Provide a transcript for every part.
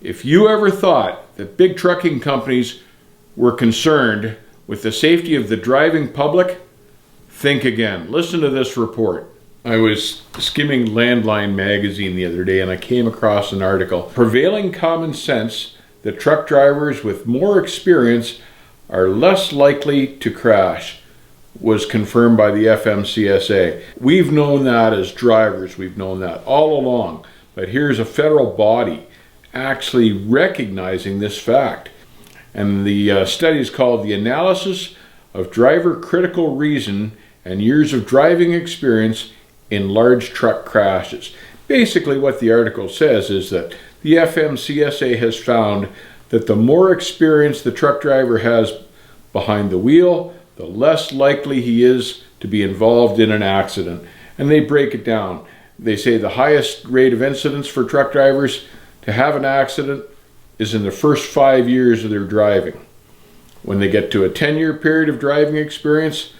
If you ever thought that big trucking companies were concerned with the safety of the driving public, think again. Listen to this report. I was skimming Landline magazine the other day and I came across an article. Prevailing common sense that truck drivers with more experience are less likely to crash was confirmed by the FMCSA. We've known that as drivers, we've known that all along, but here's a federal body actually recognizing this fact. And the study is called The Analysis of Driver Critical Reason and Years of Driving Experience in Large Truck Crashes. Basically what the article says is that the FMCSA has found that the more experience the truck driver has behind the wheel, the less likely he is to be involved in an accident. And they break it down. They say the highest rate of incidents for truck drivers to have an accident is in the first 5 years of their driving. When they get to a 10-year period of driving experience,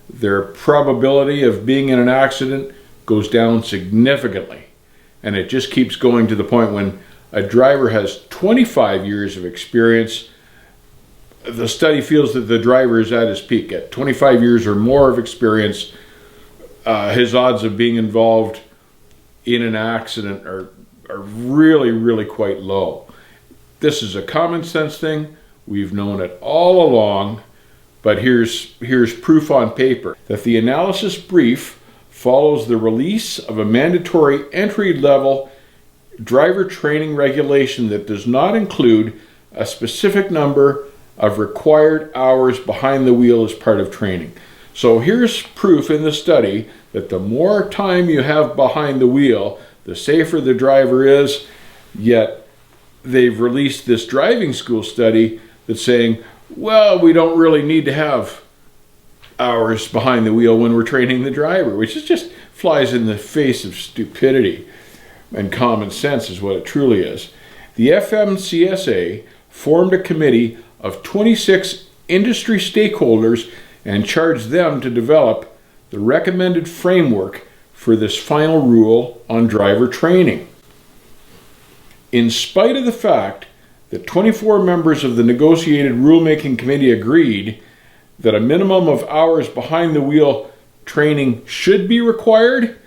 their probability of being in an accident goes down significantly. And it just keeps going to the point when a driver has 25 years of experience, the study feels that the driver is at his peak. At 25 years or more of experience, his odds of being involved in an accident are really, really quite low. This is a common sense thing. We've known it all along, but here's proof on paper that the analysis brief follows the release of a mandatory entry-level driver training regulation that does not include a specific number of required hours behind the wheel as part of training. So here's proof in the study that the more time you have behind the wheel, the safer the driver is, yet they've released this driving school study that's saying, well, we don't really need to have hours behind the wheel when we're training the driver, which is just flies in the face of stupidity, and common sense is what it truly is. The FMCSA formed a committee of 26 industry stakeholders and charged them to develop the recommended framework for this final rule on driver training. In spite of the fact that 24 members of the negotiated rulemaking committee agreed that a minimum of hours behind the wheel training should be required,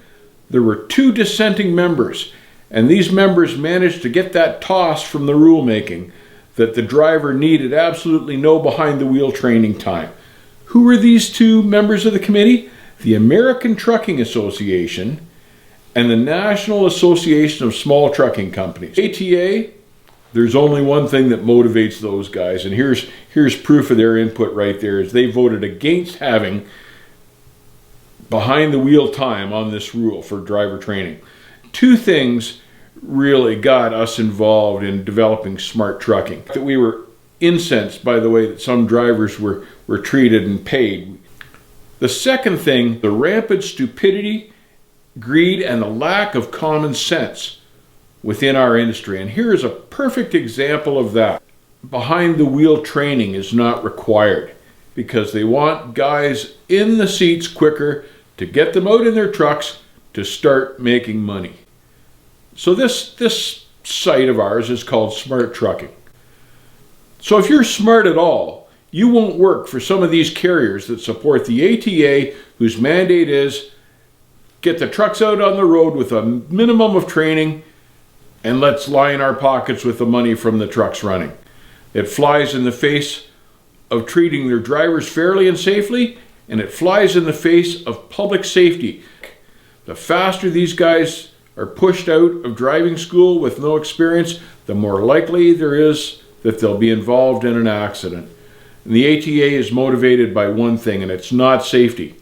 there were 2 dissenting members, and these members managed to get that toss from the rulemaking that the driver needed absolutely no behind the wheel training time. Who were these 2 members of the committee? The American Trucking Association and the National Association of Small Trucking Companies. ATA, there's only one thing that motivates those guys, and here's proof of their input right there, is they voted against having behind the wheel time on this rule for driver training. 2 things really got us involved in developing smart trucking. That we were incensed by the way that some drivers were treated and paid. The second thing, the rampant stupidity, greed, and the lack of common sense within our industry. And here is a perfect example of that. Behind the wheel training is not required because they want guys in the seats quicker to get them out in their trucks to start making money. So this site of ours is called Smart Trucking. So if you're smart at all, you won't work for some of these carriers that support the ATA, whose mandate is get the trucks out on the road with a minimum of training and let's line our pockets with the money from the trucks running. It flies in the face of treating their drivers fairly and safely, and it flies in the face of public safety. The faster these guys are pushed out of driving school with no experience, the more likely there is that they'll be involved in an accident. And the ATA is motivated by one thing, and it's not safety.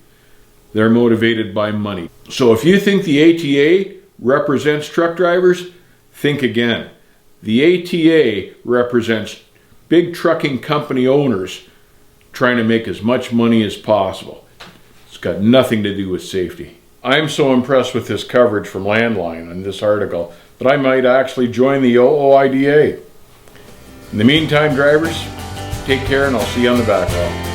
They're motivated by money. So if you think the ATA represents truck drivers, think again. The ATA represents big trucking company owners trying to make as much money as possible. It's got nothing to do with safety. I'm so impressed with this coverage from Landline in this article that I might actually join the OOIDA. In the meantime, drivers, take care, and I'll see you on the back row.